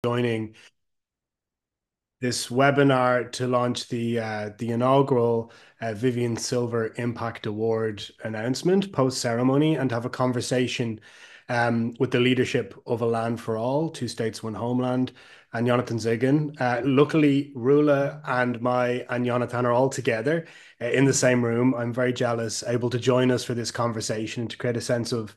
joining this webinar to launch the inaugural Vivian Silver Impact Award announcement post ceremony and have a conversation with the leadership of A Land for All, Two States, One Homeland, and Jonathan Zigan. Luckily, Rula and Jonathan are all together in the same room. I'm very jealous, able to join us for this conversation and to create a sense of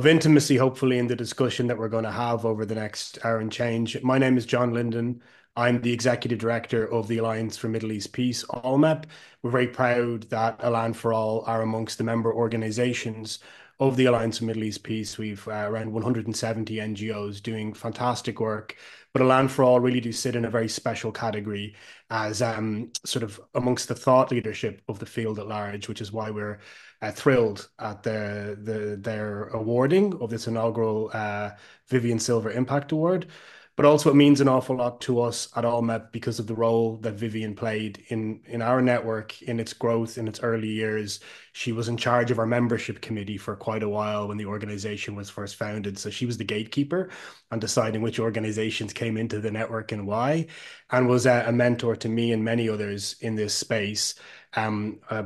intimacy, hopefully, in the discussion that we're going to have over the next hour and change. My name is John Linden. I'm the Executive Director of the Alliance for Middle East Peace, ALMEP. We're very proud that A Land for All are amongst the member organizations of the Alliance for Middle East Peace. We've around 170 NGOs doing fantastic work, but A Land for All really do sit in a very special category as sort of amongst the thought leadership of the field at large, which is why we're thrilled at their awarding of this inaugural Vivian Silver Impact Award. But also it means an awful lot to us at ALMEP because of the role that Vivian played in our network, in its growth, in its early years. She was in charge of our membership committee for quite a while when the organization was first founded. So she was the gatekeeper on deciding which organizations came into the network and why, and was a mentor to me and many others in this space.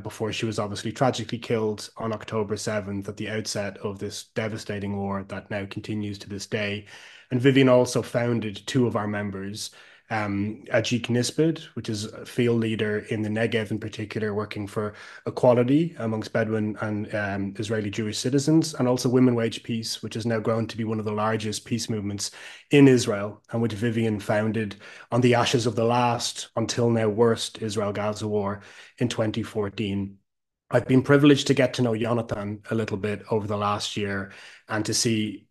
Before she was obviously tragically killed on October 7th at the outset of this devastating war that now continues to this day. And Vivian also founded two of our members, Ajik Nisbet, which is a field leader in the Negev in particular, working for equality amongst Bedouin and Israeli Jewish citizens, and also Women Wage Peace, which has now grown to be one of the largest peace movements in Israel, and which Vivian founded on the ashes of the last, until now worst, Israel-Gaza war in 2014. I've been privileged to get to know Jonathan a little bit over the last year and to see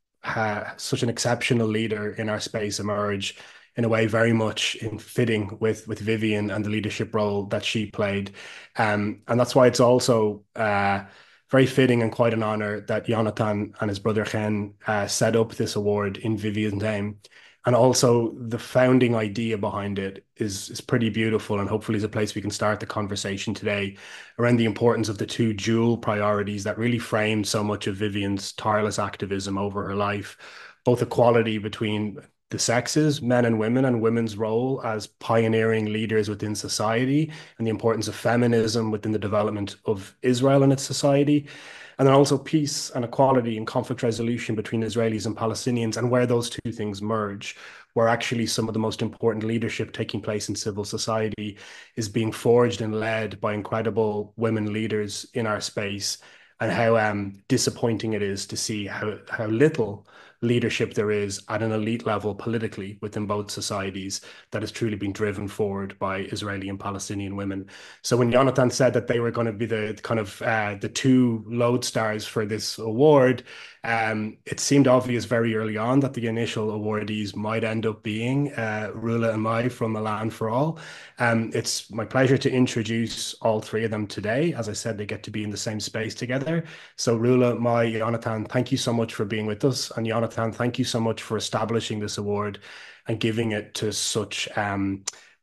such an exceptional leader in our space emerge in a way very much in fitting with Vivian and the leadership role that she played. And that's why it's also very fitting and quite an honor that Jonathan and his brother Chen set up this award in Vivian's name. And also the founding idea behind it is pretty beautiful and hopefully is a place we can start the conversation today around the importance of the two dual priorities that really framed so much of Vivian's tireless activism over her life, both equality between the sexes, men and women's role as pioneering leaders within society, and the importance of feminism within the development of Israel and its society. And then also peace and equality and conflict resolution between Israelis and Palestinians, and where those two things merge, where actually some of the most important leadership taking place in civil society is being forged and led by incredible women leaders in our space, and how disappointing it is to see how little leadership there is at an elite level politically within both societies that has truly been driven forward by Israeli and Palestinian women. So when Jonathan said that they were going to be the kind of the two lodestars for this award, it seemed obvious very early on that the initial awardees might end up being Rula and Mai from A Land for All. It's my pleasure to introduce all three of them today. As I said, they get to be in the same space together. So Rula, Mai, Jonathan, thank you so much for being with us. And Jonathan, thank you so much for establishing this award and giving it to such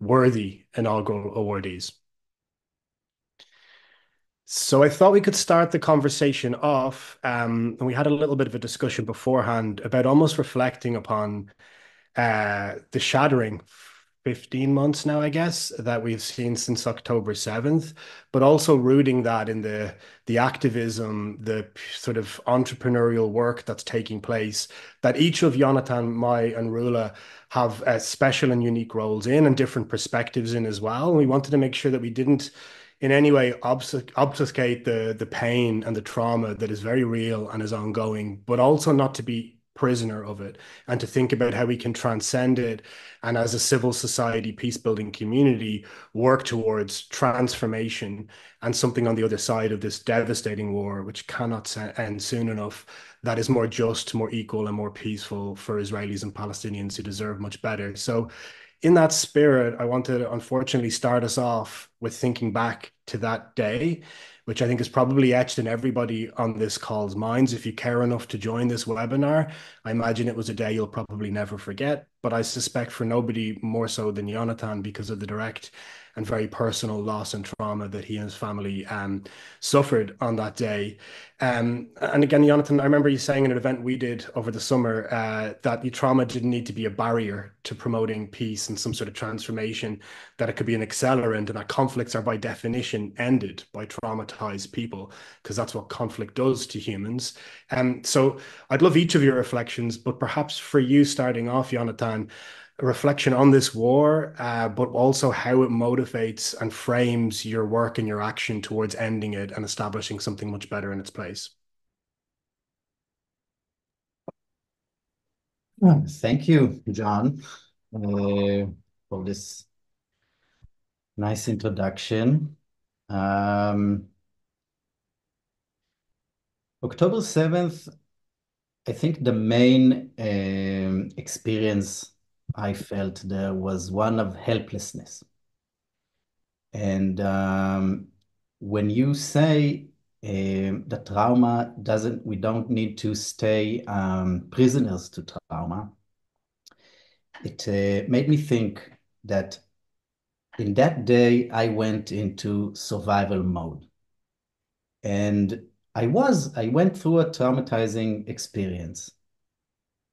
worthy inaugural awardees. So I thought we could start the conversation off, and we had a little bit of a discussion beforehand about almost reflecting upon the shattering 15 months now, I guess, that we've seen since October 7th, but also rooting that in the activism, the sort of entrepreneurial work that's taking place, that each of Jonathan, Mai, and Rula have special and unique roles in and different perspectives in as well. And we wanted to make sure that we didn't in any way obfuscate the pain and the trauma that is very real and is ongoing, but also not to be prisoner of it and to think about how we can transcend it and as a civil society peace building community work towards transformation and something on the other side of this devastating war which cannot end soon enough, that is more just, more equal, and more peaceful for Israelis and Palestinians who deserve much better. So in that spirit, I want to unfortunately start us off with thinking back to that day, which I think is probably etched in everybody on this call's minds. If you care enough to join this webinar, I imagine it was a day you'll probably never forget. but I suspect for nobody more so than Jonathan because of the direct and very personal loss and trauma that he and his family suffered on that day. And again, Jonathan, I remember you saying in an event we did over the summer that the trauma didn't need to be a barrier to promoting peace and some sort of transformation, that it could be an accelerant, and that conflicts are by definition ended by traumatized people, because that's what conflict does to humans. So I'd love each of your reflections, but perhaps for you starting off, Jonathan, a reflection on this war, but also how it motivates and frames your work and your action towards ending it and establishing something much better in its place. Thank you, John, for this nice introduction. Um, October 7th, I think the main experience I felt there was one of helplessness. And when you say the trauma doesn't, we don't need to stay prisoners to trauma, it made me think that in that day, I went into survival mode. And I went through a traumatizing experience.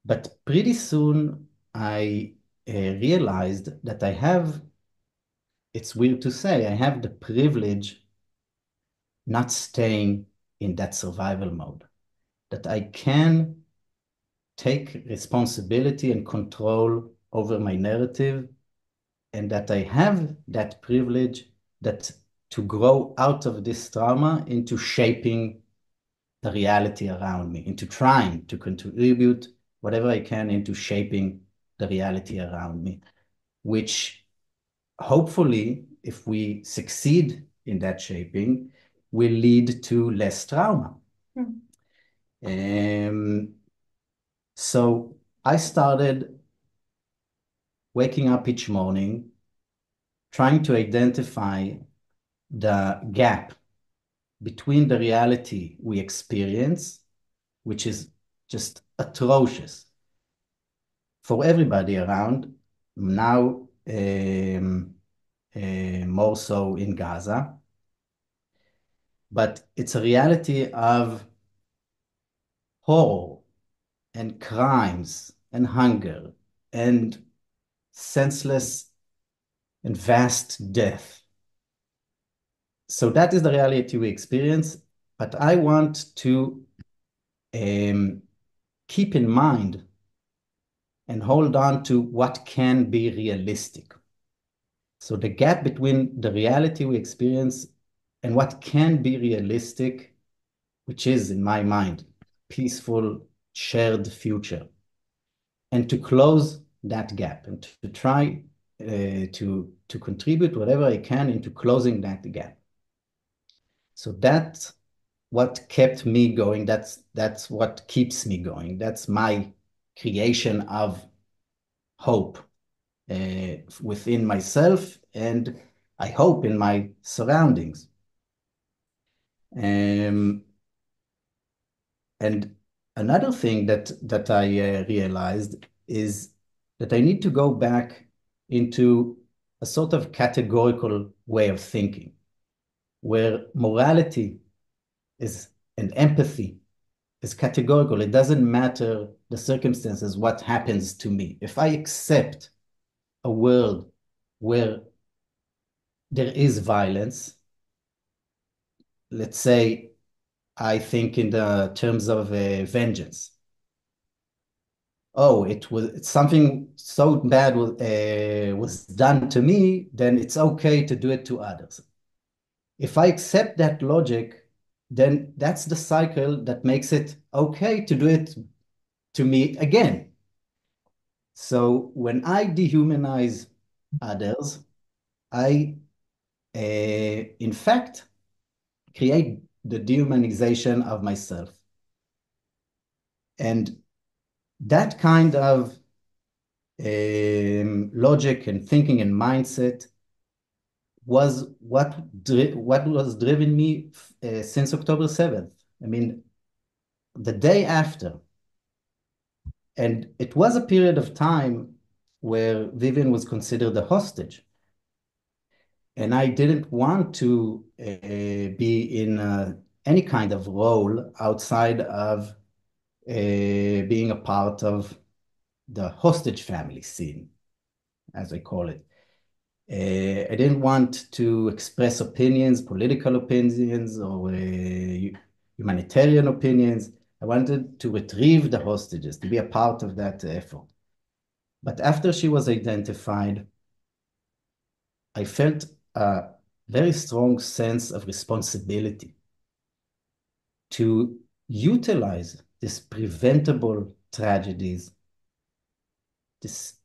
But pretty soon, I realized that it's weird to say, I have the privilege not staying in that survival mode, that I can take responsibility and control over my narrative, and that I have that privilege that to grow out of this trauma into shaping the reality around me, into trying to contribute whatever I can into shaping the reality around me, which hopefully, if we succeed in that shaping, will lead to less trauma. Um, so I started waking up each morning, trying to identify the gap between the reality we experience, which is just atrocious for everybody around, now more so in Gaza, but it's a reality of horror and crimes and hunger and senseless and vast death. So that is the reality we experience, but I want to um, keep in mind and hold on to what can be realistic. So the gap between the reality we experience and what can be realistic, which is, in my mind, peaceful, shared future, and to close that gap and to try to contribute whatever I can into closing that gap. So that's what kept me going. That's what keeps me going. That's my creation of hope within myself and I hope in my surroundings. Um, and another thing that I realized is that I need to go back into a sort of categorical way of thinking, where morality is and empathy is categorical. It doesn't matter the circumstances, what happens to me. If I accept a world where there is violence, let's say I think in the terms of vengeance. Oh, it's something so bad was done to me, then it's okay to do it to others. If I accept that logic, then that's the cycle that makes it okay to do it to me again. So when I dehumanize others, I, in fact, create the dehumanization of myself. And that kind of logic and thinking and mindset was what was driven me since October 7th. I mean, the day after, and it was a period of time where Vivian was considered a hostage. And I didn't want to be in any kind of role outside of being a part of the hostage family scene, as I call it. I didn't want to express opinions, political opinions, or humanitarian opinions. I wanted to retrieve the hostages, to be a part of that effort. But after she was identified, I felt a very strong sense of responsibility to utilize these preventable tragedies, this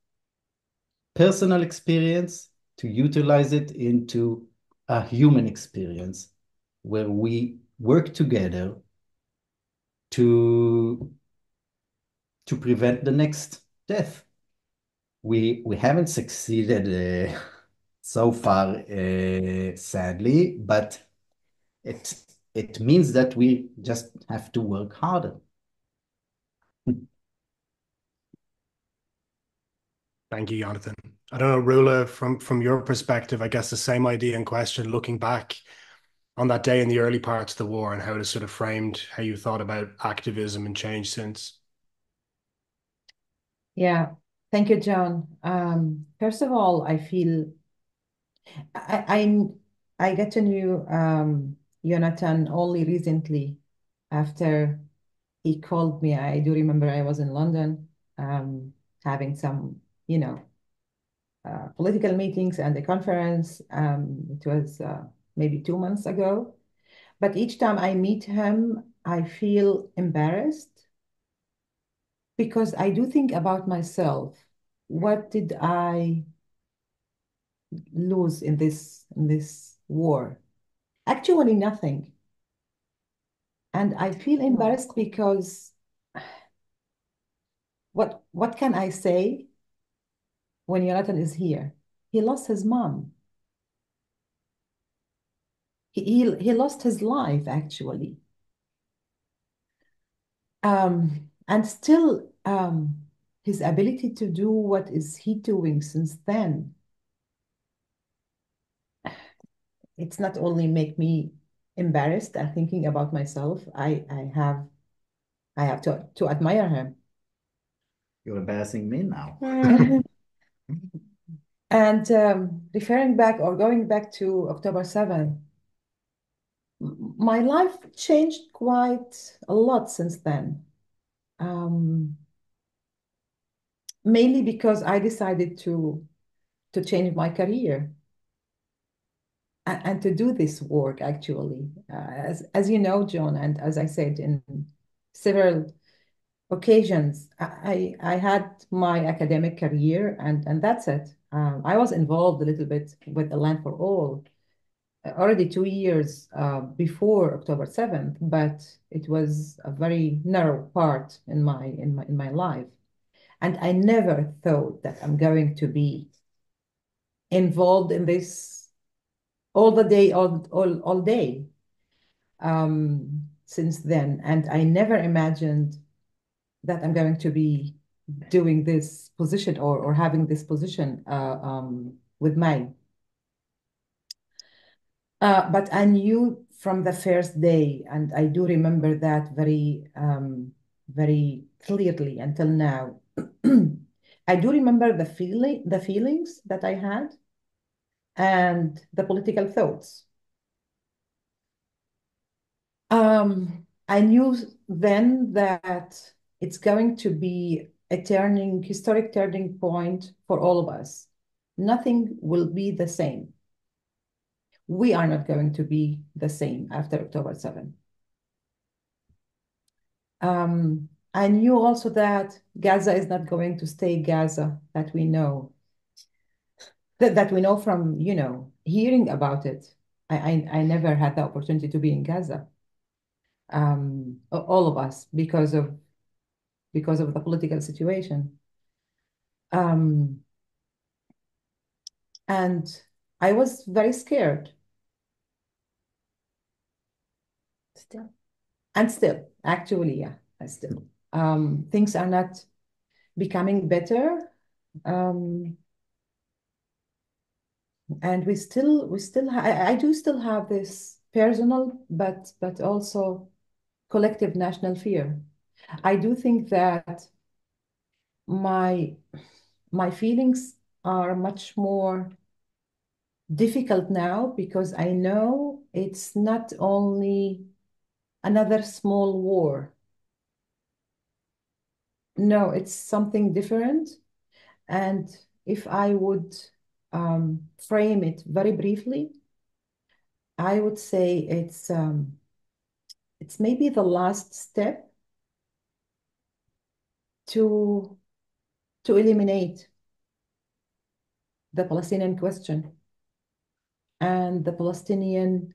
personal experience, to utilize it into a human experience where we work together to prevent the next death. We haven't succeeded so far, sadly, but it it means that we just have to work harder. Thank you, Jonathan. I don't know, Rula, from your perspective, I guess the same idea and question, looking back on that day in the early parts of the war and how it sort of framed how you thought about activism and change since. Yeah, thank you, John. First of all, I feel I I got to know Jonathan only recently after he called me. I do remember I was in London having some, political meetings and a conference. It was maybe 2 months ago. But each time I meet him, I feel embarrassed because I do think about myself. What did I lose in this war? Actually, nothing. And I feel embarrassed because what can I say when Jonathan is here? He lost his mom. He lost his life actually. And still his ability to do what is he doing since then, it's not only make me embarrassed and thinking about myself, I have to admire him. You're embarrassing me now. And referring back or going back to October 7th, my life changed quite a lot since then. Um, Mainly because I decided to change my career and to do this work actually. As you know, John, and as I said in several occasions, I had my academic career and that's it. I was involved a little bit with the Land for All already 2 years before October 7th, but it was a very narrow part in my life. And I never thought that I'm going to be involved in this all the day, all day since then. And I never imagined that I'm going to be doing this position or having this position with May. But I knew from the first day, and I do remember that very clearly until now. I do remember the feelings that I had and the political thoughts. I knew then that it's going to be a historic turning point for all of us. Nothing will be the same. We are not going to be the same after October 7th. I knew also that Gaza is not going to stay Gaza that we know, that we know from, hearing about it. I never had the opportunity to be in Gaza. All of us, because of the political situation. Um, and I was very scared. Still. And still, actually, yeah, I still. Things are not becoming better. Um, and I do still have this personal, but also collective national fear. I do think that my my feelings are much more difficult now because I know it's not only another small war. No, it's something different. And if I would frame it very briefly, I would say it's maybe the last step to eliminate the Palestinian question and the Palestinian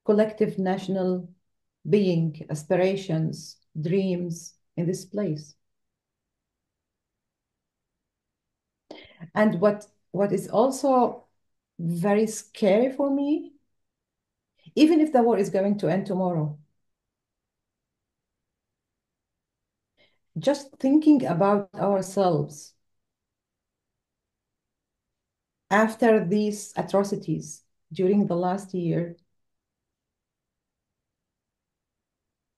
collective national being, aspirations, dreams in this place. And what is also very scary for me, even if the war is going to end tomorrow, just thinking about ourselves after these atrocities during the last year,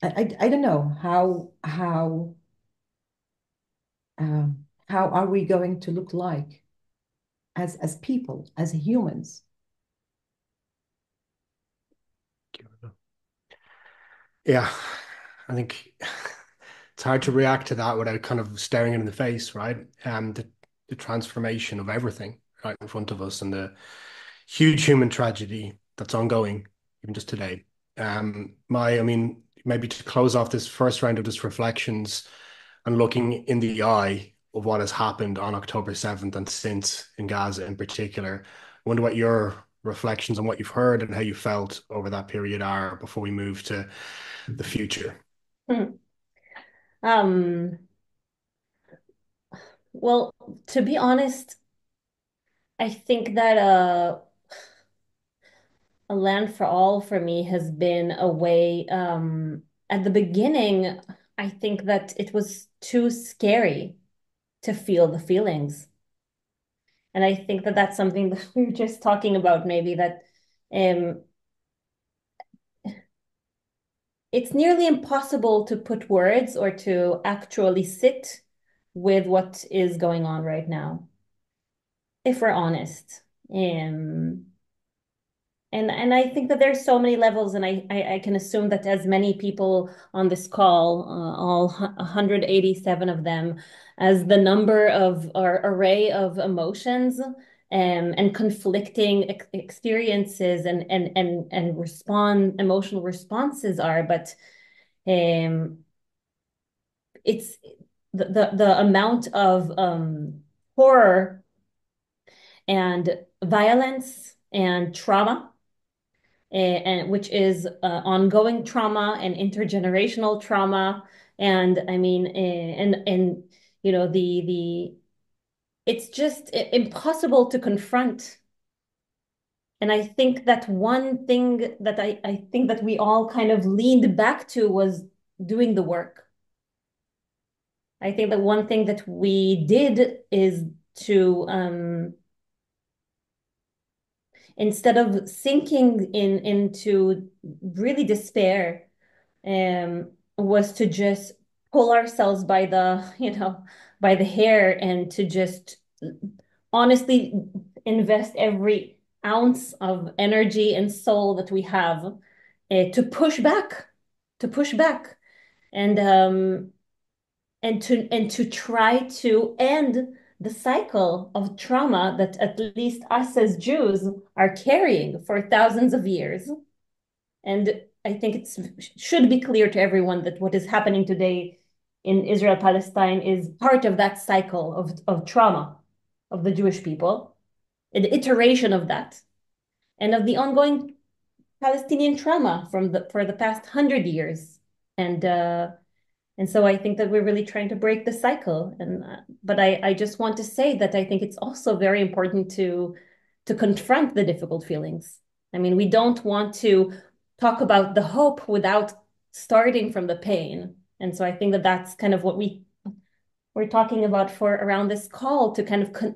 I don't know how are we going to look like as people, as humans. Yeah, I think it's hard to react to that without kind of staring it in the face, right? The transformation of everything right in front of us and the huge human tragedy that's ongoing, even just today. I mean, maybe to close off this first round of just reflections and looking in the eye of what has happened on October 7th and since in Gaza in particular, I wonder what your reflections on what you've heard and how you felt over that period are before we move to the future. Hmm. Um, well, to be honest, I think that a land for all for me has been a way. At the beginning, I think that it was too scary to feel the feelings, and I think that that's something that we were just talking about. Maybe that um, it's nearly impossible to put words or to actually sit with what is going on right now, if we're honest. Um, and I think that there's so many levels, and I can assume that as many people on this call, all 187 of them, as the number of or array of emotions and conflicting experiences and respond emotional responses are, but um, it's the amount of horror and violence and trauma, and which is ongoing trauma and intergenerational trauma. And I mean, and you know, the it's just impossible to confront. And I think that one thing that I think that we all kind of leaned back to was doing the work. I think that one thing that we did is to instead of sinking into really despair, was to just pull ourselves by the, by the hair, and to just honestly invest every ounce of energy and soul that we have to push back, to push back, and to try to end the cycle of trauma that at least us as Jews are carrying for thousands of years. And I think it should be clear to everyone that what is happening today in Israel Palestine is part of that cycle of trauma of the Jewish people, an iteration of that, and of the ongoing Palestinian trauma for the past 100 years. And so I think that we're really trying to break the cycle. And but I just want to say that I think it's also very important to confront the difficult feelings. I mean, we don't want to talk about the hope without starting from the pain. And so I think that that's kind of what we're talking about for around this call to kind of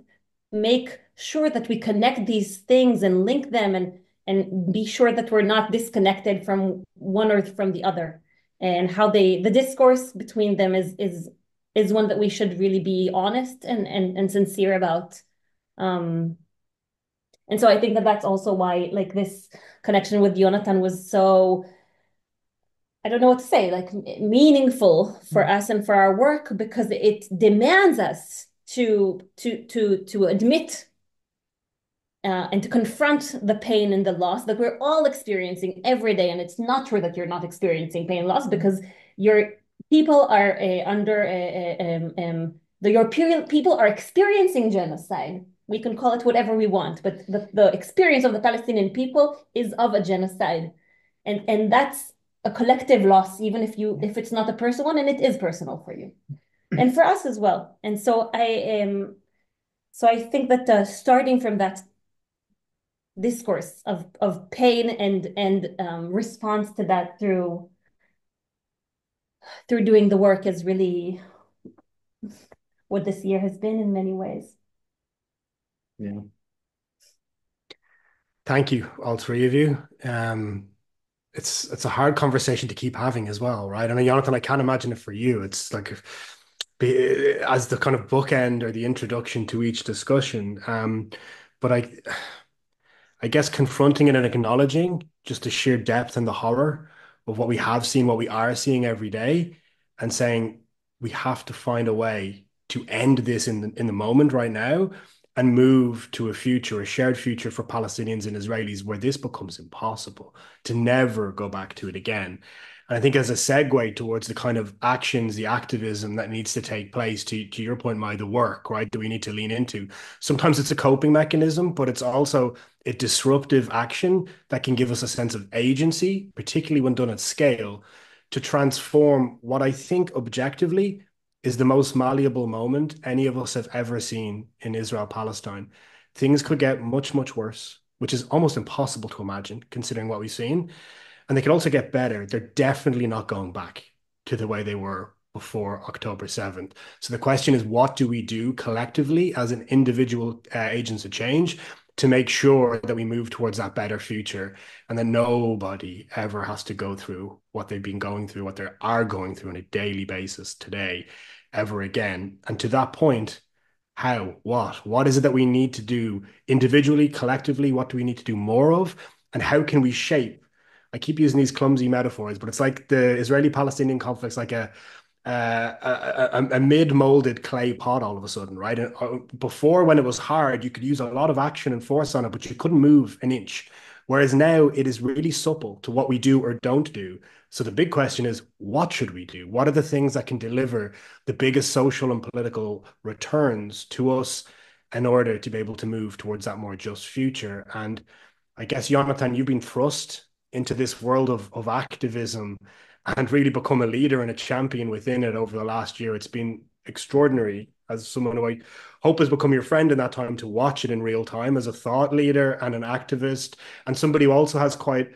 make sure that we connect these things and link them and be sure that we're not disconnected from one or from the other, and how the discourse between them is one that we should really be honest and sincere about. And so I think that that's also why like this connection with Jonathan was so, I don't know what to say, like meaningful for us and for our work, because it demands us to admit and to confront the pain and the loss that we're all experiencing every day. And it's not true that you're not experiencing pain and loss, because your people are people are experiencing genocide. We can call it whatever we want, but the experience of the Palestinian people is of a genocide, and that's a collective loss, even if it's not a personal one, and it is personal for you and for us as well. And so I think that starting from that discourse of pain and response to that through doing the work is really what this year has been in many ways. Yeah. Thank you, all three of you. It's a hard conversation to keep having as well, right? I mean, Jonathan, I can't imagine it for you. It's like as the kind of bookend or the introduction to each discussion. But I guess confronting it and acknowledging just the sheer depth and the horror of what we have seen, what we are seeing every day, and saying we have to find a way to end this in the moment right now and move to a future, a shared future for Palestinians and Israelis where this becomes impossible to never go back to it again. And I think as a segue towards the kind of actions, the activism that needs to take place, to your point, Mai, the work, right, that we need to lean into. Sometimes it's a coping mechanism, but it's also a disruptive action that can give us a sense of agency, particularly when done at scale, to transform what I think objectively is the most malleable moment any of us have ever seen in Israel Palestine. Things could get much, much worse, which is almost impossible to imagine considering what we've seen. And they could also get better. They're definitely not going back to the way they were before October 7th. So the question is, what do we do collectively as an individual agents of change to make sure that we move towards that better future and that nobody ever has to go through what they've been going through, what they are going through on a daily basis today, ever again? And to that point, how, what is it that we need to do individually, collectively? What do we need to do more of? And how can we shape? I keep using these clumsy metaphors, but it's like the Israeli-Palestinian conflict's like a mid-molded clay pot all of a sudden, right? And before, when it was hard, you could use a lot of action and force on it, but you couldn't move an inch. Whereas now it is really supple to what we do or don't do. So the big question is, what should we do? What are the things that can deliver the biggest social and political returns to us in order to be able to move towards that more just future? And I guess, Jonathan, you've been thrust into this world of activism and really become a leader and a champion within it over the last year. It's been extraordinary as someone who I hope has become your friend in that time to watch it in real time as a thought leader and an activist and somebody who also has quite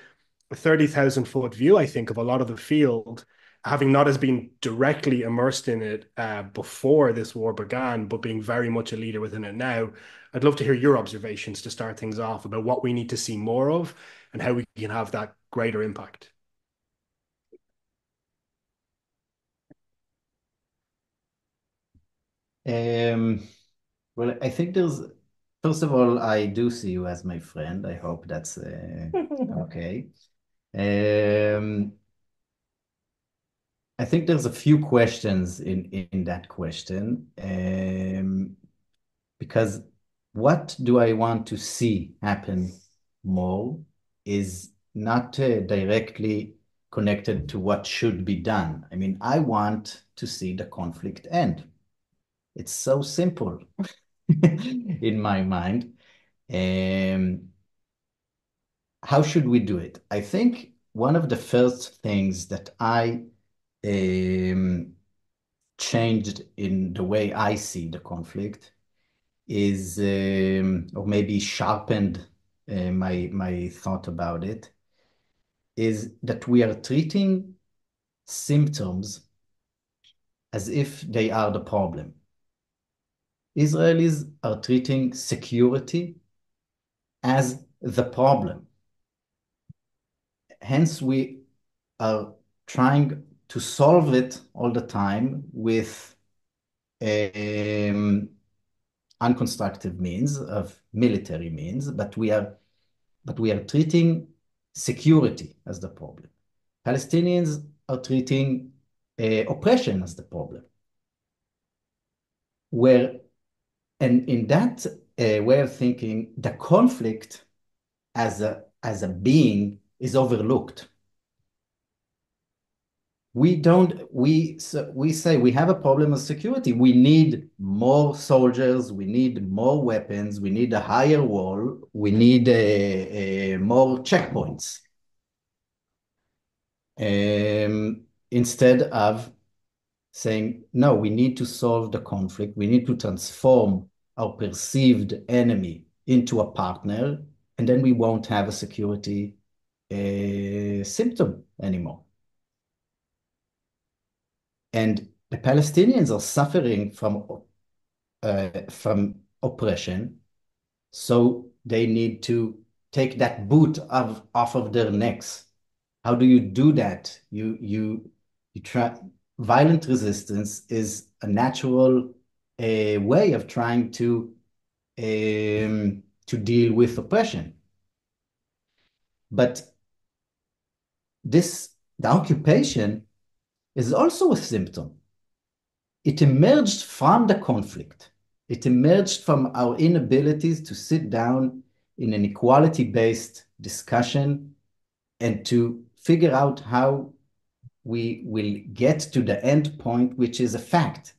a 30,000-foot view, I think, of a lot of the field, having not as been directly immersed in it before this war began, but being very much a leader within it now. I'd love to hear your observations to start things off about what we need to see more of and how we can have that greater impact. Well, I think first of all, I do see you as my friend. I hope that's okay. I think there's a few questions in that question, because what do I want to see happen more is not directly connected to what should be done. I mean, I want to see the conflict end. It's so simple in my mind. How should we do it? I think one of the first things that I changed in the way I see the conflict is, or maybe sharpened my thought about it, is that we are treating symptoms as if they are the problem. Israelis are treating security as the problem. Hence, we are trying to solve it all the time with unconstructive means of military means, but we are treating security as the problem. Palestinians are treating oppression as the problem. And in that way of thinking, the conflict as a being is overlooked. We say we have a problem of security. We need more soldiers. We need more weapons. We need a higher wall. We need more checkpoints. Instead of saying, no, we need to solve the conflict. We need to transform our perceived enemy into a partner, and then we won't have a security symptom anymore. And the Palestinians are suffering from oppression, so they need to take that boot off of their necks. How do you do that? You try. Violent resistance is a natural way of trying to deal with oppression. But the occupation is also a symptom. It emerged from the conflict. It emerged from our inabilities to sit down in an equality-based discussion and to figure out how we will get to the end point, which is a fact.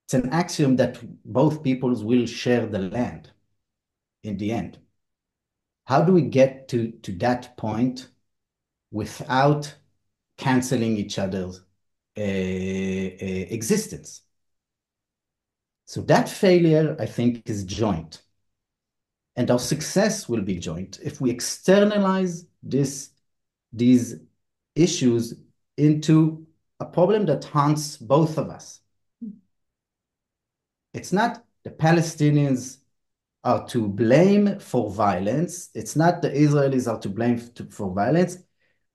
It's an axiom that both peoples will share the land in the end. How do we get to that point without canceling each other's existence? So that failure, I think, is joint. And our success will be joint if we externalize these issues into a problem that haunts both of us. It's not the Palestinians are to blame for violence. It's not the Israelis are to blame for violence.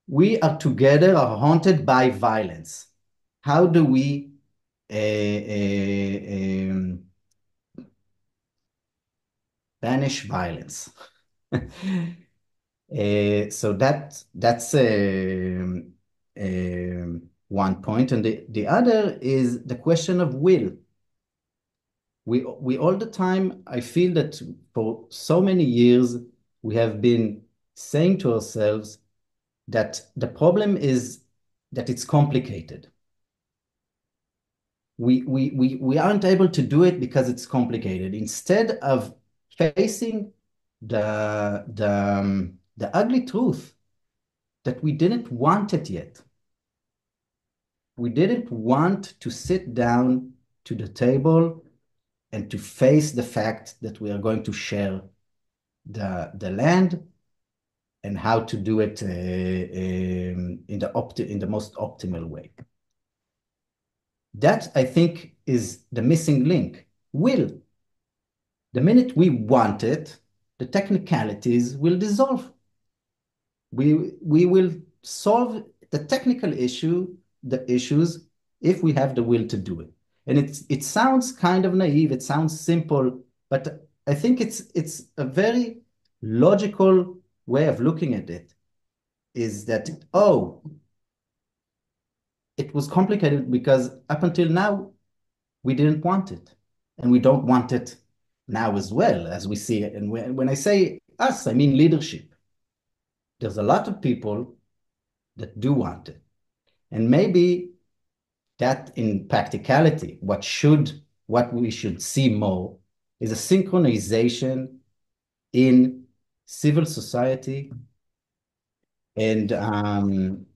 We are together are haunted by violence. How do we banish violence? So that's one point. And the other is the question of will. We all the time, I feel that for so many years, we have been saying to ourselves that the problem is that it's complicated. We aren't able to do it because it's complicated. Instead of facing the ugly truth that we didn't want it yet. We didn't want to sit down to the table and to face the fact that we are going to share the land and how to do it in the most optimal way. That, I think, is the missing link. Will. The minute we want it, the technicalities will dissolve. We will solve the technical issues if we have the will to do it. And it sounds kind of naive, it sounds simple, but I think it's a very logical way of looking at it, is that, oh, it was complicated because up until now, we didn't want it. And we don't want it now as well, as we see it. And when I say us, I mean leadership. There's a lot of people that do want it. And maybe that in practicality, what we should see more is a synchronization in civil society and in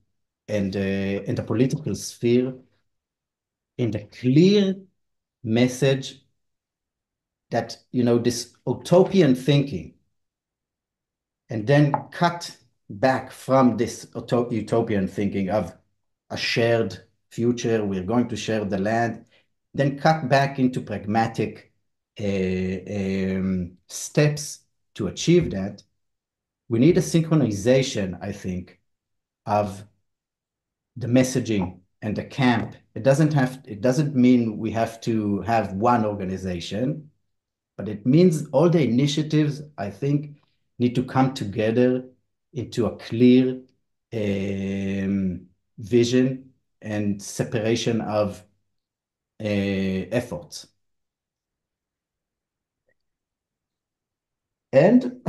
the political sphere, in the clear message that, this utopian thinking, and then cut back from this utopian thinking of a shared future, we're going to share the land, then cut back into pragmatic steps to achieve that, we need a synchronization, I think, of the messaging and the camp. It doesn't mean we have to have one organization, but it means all the initiatives, I think, need to come together into a clear vision and separation of efforts. And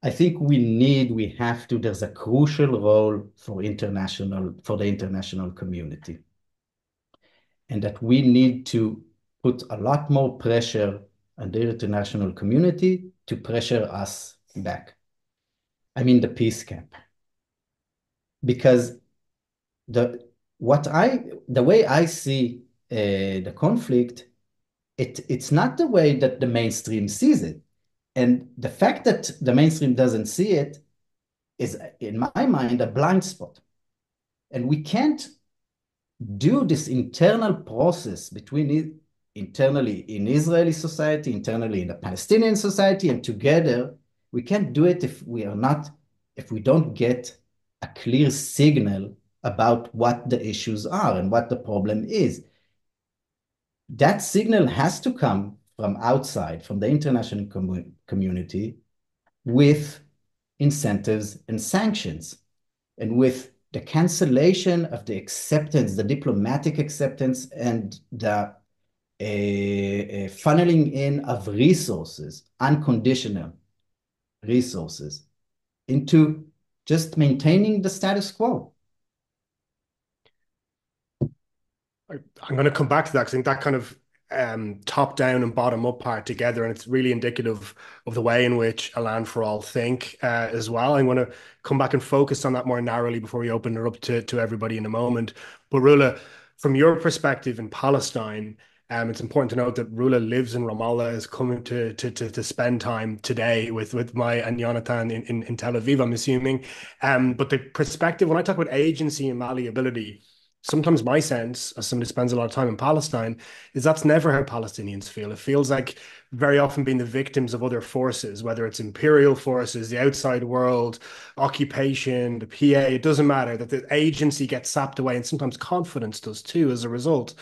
I think there's a crucial role for the international community. And that we need to put a lot more pressure on the international community to pressure us back. I mean the peace camp. Because the way I see the conflict, it's not the way that the mainstream sees it. And the fact that the mainstream doesn't see it is, in my mind, a blind spot. And we can't do this internal process internally in Israeli society, internally in the Palestinian society, and together. We can't do it if we don't get a clear signal about what the issues are and what the problem is. That signal has to come from outside, from the international community, with incentives and sanctions, and with the cancellation of the acceptance, the diplomatic acceptance, and the funneling in of resources, unconditional resources, into just maintaining the status quo. I'm going to come back to that because I think that kind of top down and bottom up part together, and it's really indicative of the way in which A Land for All think as well. I'm going to come back and focus on that more narrowly before we open it up to everybody in a moment. But Rula, from your perspective in Palestine, it's important to note that Rula lives in Ramallah, is coming to spend time today with my and Jonathan in Tel Aviv, I'm assuming. But the perspective, when I talk about agency and malleability, sometimes my sense, as somebody who spends a lot of time in Palestine, is that's never how Palestinians feel. It feels like very often being the victims of other forces, whether it's imperial forces, the outside world, occupation, the PA, it doesn't matter, that the agency gets sapped away, and sometimes confidence does too as a result.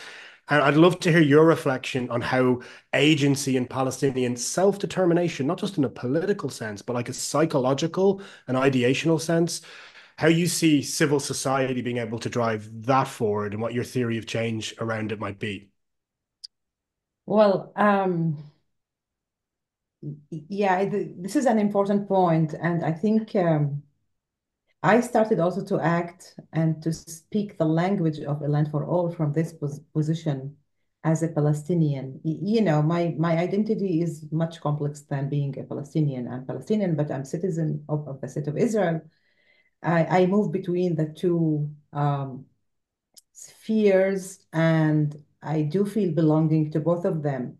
And I'd love to hear your reflection on how agency and Palestinian self-determination, not just in a political sense, but like a psychological and ideational sense, how you see civil society being able to drive that forward and what your theory of change around it might be. Well, yeah, this is an important point, and I think I started also to act and to speak the language of a land for all from this position as a Palestinian. You know, my identity is much complex than being a Palestinian. I'm Palestinian, but I'm citizen of the state of Israel. I move between the two spheres, and I do feel belonging to both of them.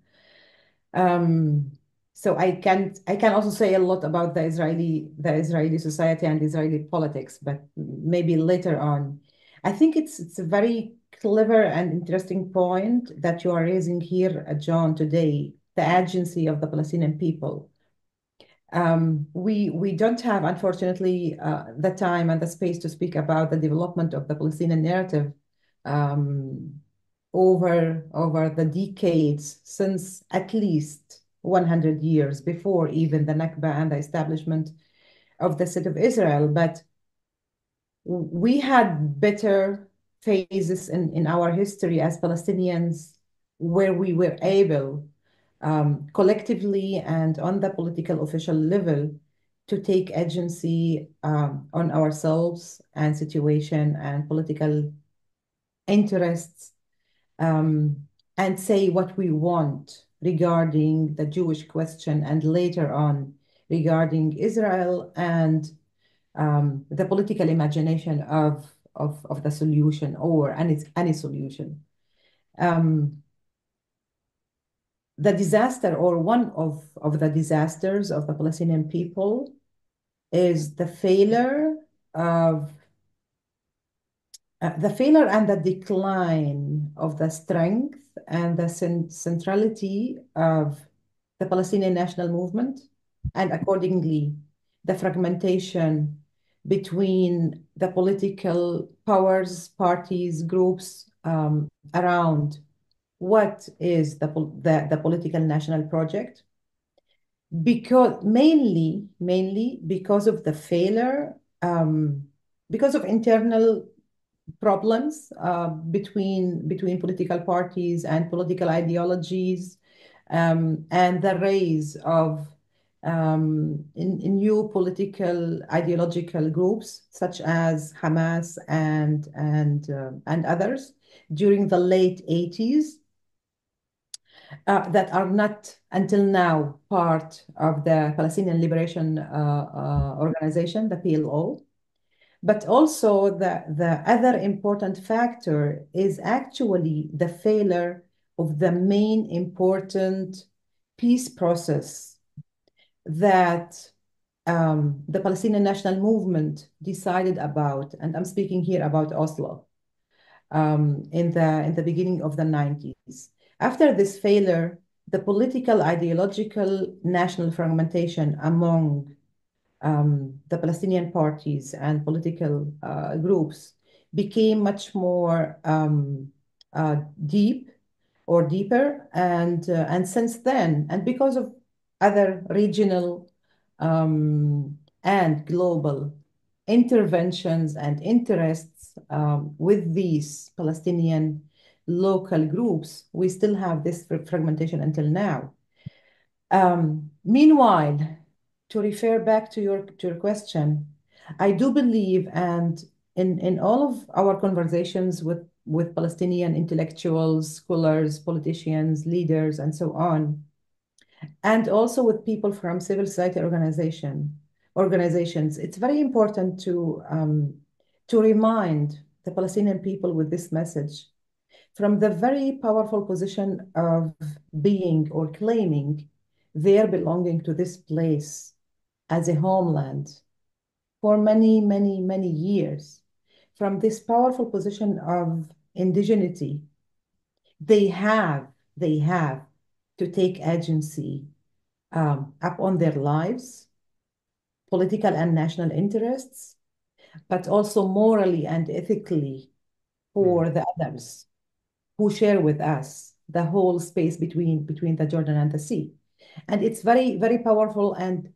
Um, so I can also say a lot about the Israeli society and Israeli politics, but maybe later on. I think it's a very clever and interesting point that you are raising here, John, today, the agency of the Palestinian people. We don't have, unfortunately, the time and the space to speak about the development of the Palestinian narrative um, over the decades since at least 100 years before even the Nakba and the establishment of the State of Israel. But we had better phases in our history as Palestinians where we were able collectively and on the political official level to take agency on ourselves and situation and political interests, um, and say what we want regarding the Jewish question and later on regarding Israel and the political imagination of the solution or any solution. The disaster, or one of the disasters of the Palestinian people, is the failure of the failure and the decline of the strength and the centrality of the Palestinian national movement, and accordingly, the fragmentation between the political powers, parties, groups around what is the political national project, because mainly because of the failure, because of internal problems between political parties and political ideologies, and the rise of in new political ideological groups such as Hamas and others during the late 80s, that are not until now part of the Palestinian Liberation Organization, the PLO. But also the other important factor is actually the failure of the main important peace process that the Palestinian National Movement decided about, and I'm speaking here about Oslo, in the beginning of the 90s. After this failure, the political ideological national fragmentation among the Palestinian parties and political groups became much more deeper, and since then, and because of other regional and global interventions and interests with these Palestinian local groups, we still have this fragmentation until now. Meanwhile, to refer back to your question, I do believe, and in all of our conversations with Palestinian intellectuals, scholars, politicians, leaders, and so on, and also with people from civil society organizations, it's very important to remind the Palestinian people with this message from the very powerful position of being or claiming their belonging to this place as a homeland for many, many, many years. From this powerful position of indigeneity, they have to take agency upon their lives, political and national interests, but also morally and ethically for the others who share with us the whole space between the Jordan and the sea. And it's very, very powerful, and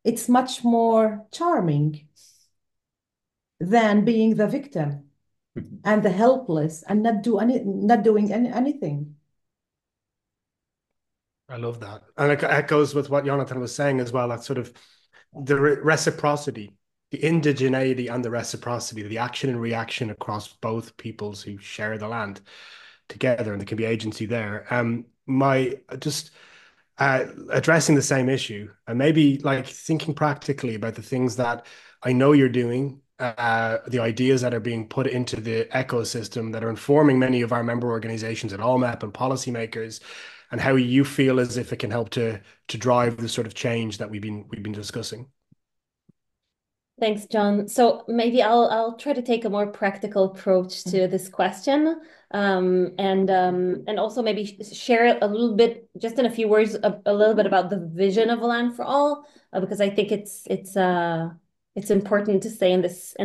it's much more charming than being the victim and the helpless and not doing anything. I love that. And it echoes with what Jonathan was saying as well, that sort of the reciprocity, the indigeneity and the reciprocity, the action and reaction across both peoples who share the land together, and there can be agency there. My just addressing the same issue, and maybe like thinking practically about the things that I know you're doing, the ideas that are being put into the ecosystem that are informing many of our member organizations at ALMEP and policymakers, and how you feel as if it can help to drive the sort of change that we've been discussing. Thanks, John. So maybe I'll try to take a more practical approach to this question, and also maybe share a little bit, just in a few words, a little bit about the vision of Land for All, because I think it's important to say in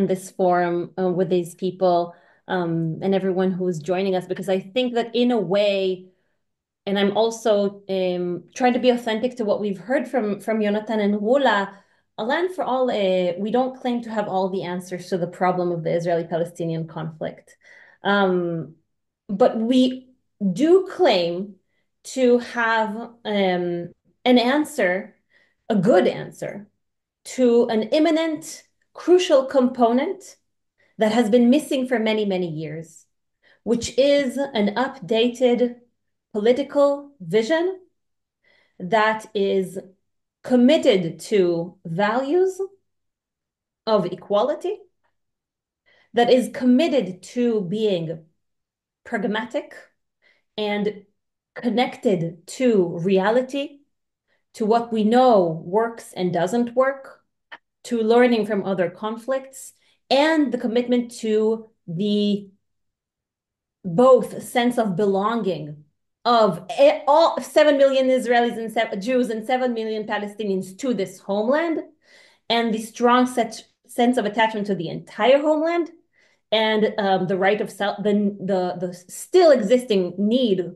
this forum with these people and everyone who's joining us, because I think that in a way, and I'm also trying to be authentic to what we've heard from Jonathan and Rula. A Land for All, we don't claim to have all the answers to the problem of the Israeli-Palestinian conflict. But we do claim to have an answer, a good answer, to an imminent, crucial component that has been missing for many, many years, which is an updated political vision that is committed to values of equality, that is committed to being pragmatic and connected to reality, to what we know works and doesn't work, to learning from other conflicts, and the commitment to the both sense of belonging of all 7 million Israelis and Jews and 7 million Palestinians to this homeland, and the strong sense of attachment to the entire homeland, and the right of self, the still existing need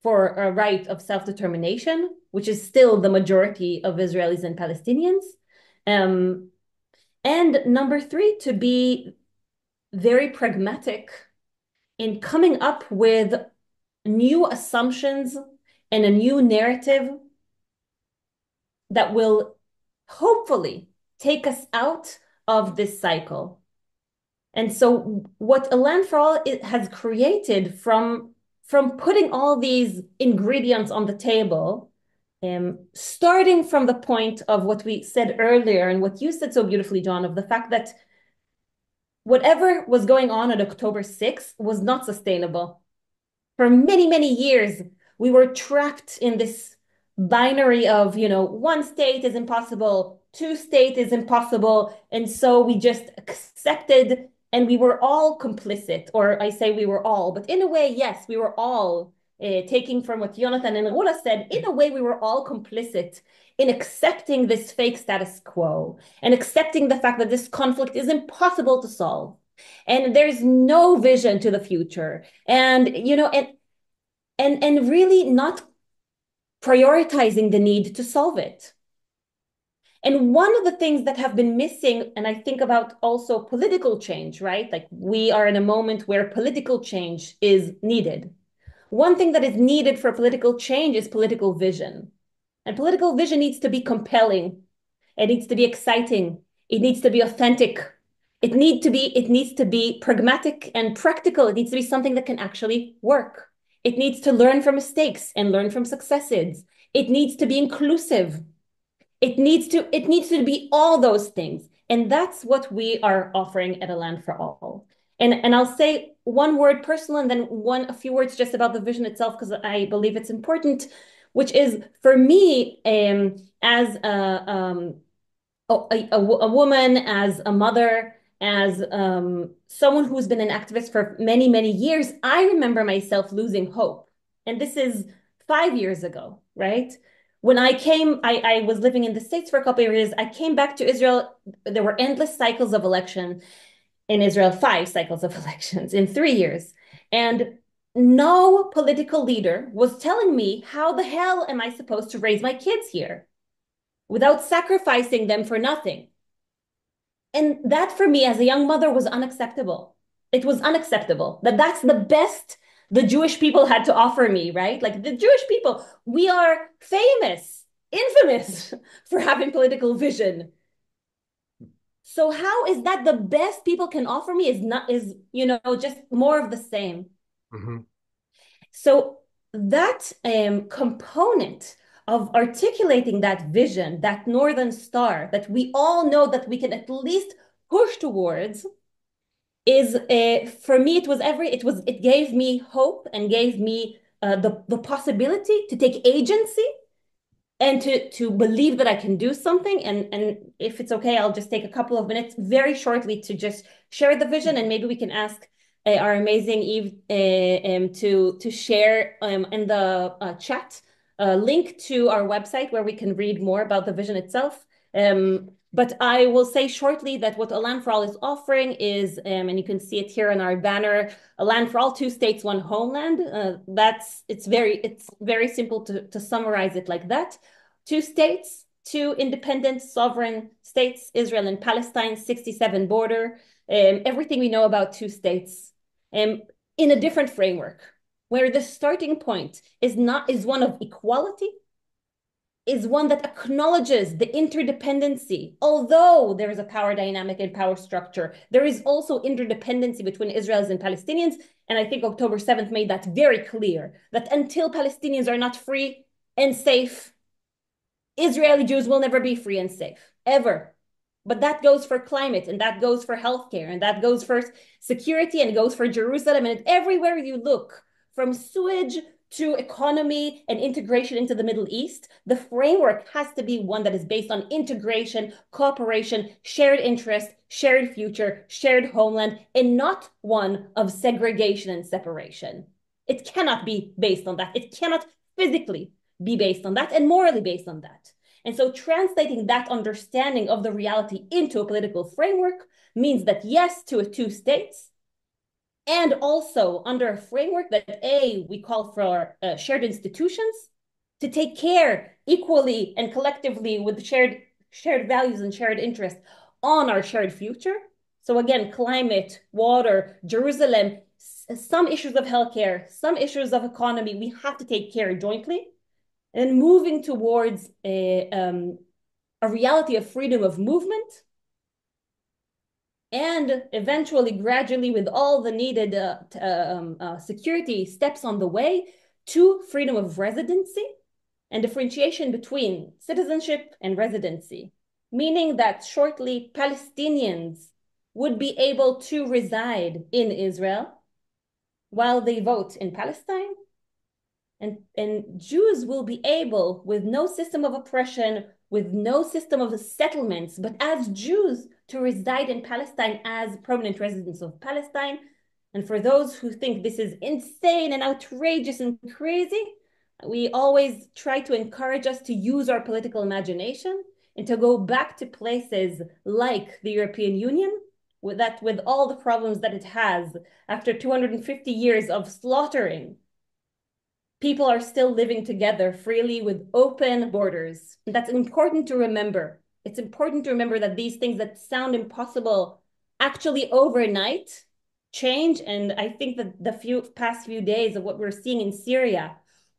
for a right of self-determination, which is still the majority of Israelis and Palestinians. And number three, to be very pragmatic in coming up with new assumptions and a new narrative that will hopefully take us out of this cycle. And so what A Land for All has created from putting all these ingredients on the table, starting from the point of what we said earlier and what you said so beautifully, John, of the fact that whatever was going on October 6th was not sustainable. For many, many years, we were trapped in this binary of, one state is impossible, two state is impossible. And so we just accepted, and we were all complicit, or I say we were all, but in a way, yes, we were all, taking from what Jonathan and Rula said, in a way, we were all complicit in accepting this fake status quo and accepting the fact that this conflict is impossible to solve. And there's no vision to the future. And, and really not prioritizing the need to solve it. And one of the things that have been missing, and I think about also political change, right? Like we are in a moment where political change is needed. One thing that is needed for political change is political vision. And political vision needs to be compelling. It needs to be exciting. It needs to be authentic. It needs to be pragmatic and practical. It needs to be something that can actually work. It needs to learn from mistakes and learn from successes. It needs to be inclusive. It needs to be all those things. And that's what we are offering at A Land for All. And I'll say one word personal and then a few words just about the vision itself, because I believe it's important, which is for me, as a woman, as a mother, as someone who's been an activist for many, many years, I remember myself losing hope. And this is 5 years ago, right? When I was living in the States for a couple of years. I came back to Israel. There were endless cycles of election in Israel, 5 cycles of elections in 3 years. And no political leader was telling me, how the hell am I supposed to raise my kids here without sacrificing them for nothing? And that for me as a young mother was unacceptable. It was unacceptable that's the best the Jewish people had to offer me, right? Like the Jewish people, we are famous, infamous for having political vision. So how is that the best people can offer me is just more of the same. Mm-hmm. So that component of articulating that vision, that Northern Star, that we all know that we can at least push towards, is for me, it gave me hope and gave me the possibility to take agency and to believe that I can do something. And if it's okay, I'll just take a couple of minutes very shortly to just share the vision, and maybe we can ask our amazing Eve to share in the chat a link to our website where we can read more about the vision itself. But I will say shortly that what A Land for All is offering is, and you can see it here on our banner, A Land for All, 2 states, 1 homeland. It's very simple to summarize it like that. 2 states, 2 independent sovereign states, Israel and Palestine, 67 border, everything we know about 2 states, in a different framework, where the starting point is one of equality, is one that acknowledges the interdependency. Although there is a power dynamic and power structure, there is also interdependency between Israelis and Palestinians. And I think October 7th made that very clear, that until Palestinians are not free and safe, Israeli Jews will never be free and safe, ever. But that goes for climate, and that goes for healthcare, and that goes for security, and it goes for Jerusalem, and everywhere you look, from sewage to economy and integration into the Middle East, the framework has to be one that is based on integration, cooperation, shared interest, shared future, shared homeland, and not one of segregation and separation. It cannot be based on that. It cannot physically be based on that and morally based on that. And so translating that understanding of the reality into a political framework means that yes to a two states, and also under a framework that we call for shared institutions to take care equally and collectively with shared values and shared interests on our shared future. So again, climate, water, Jerusalem, some issues of healthcare, some issues of economy, we have to take care jointly. And moving towards a reality of freedom of movement, and eventually, gradually, with all the needed security steps on the way, to freedom of residency and differentiation between citizenship and residency, meaning that shortly Palestinians would be able to reside in Israel while they vote in Palestine, and Jews will be able, with no system of oppression, with no system of settlements, but as Jews, to reside in Palestine as permanent residents of Palestine. And for those who think this is insane and outrageous and crazy, we always try to encourage us to use our political imagination and to go back to places like the European Union, with all the problems that it has after 250 years of slaughtering. People are still living together freely with open borders. And that's important to remember. It's important to remember that these things that sound impossible actually overnight change. And I think that the past few days of what we're seeing in Syria,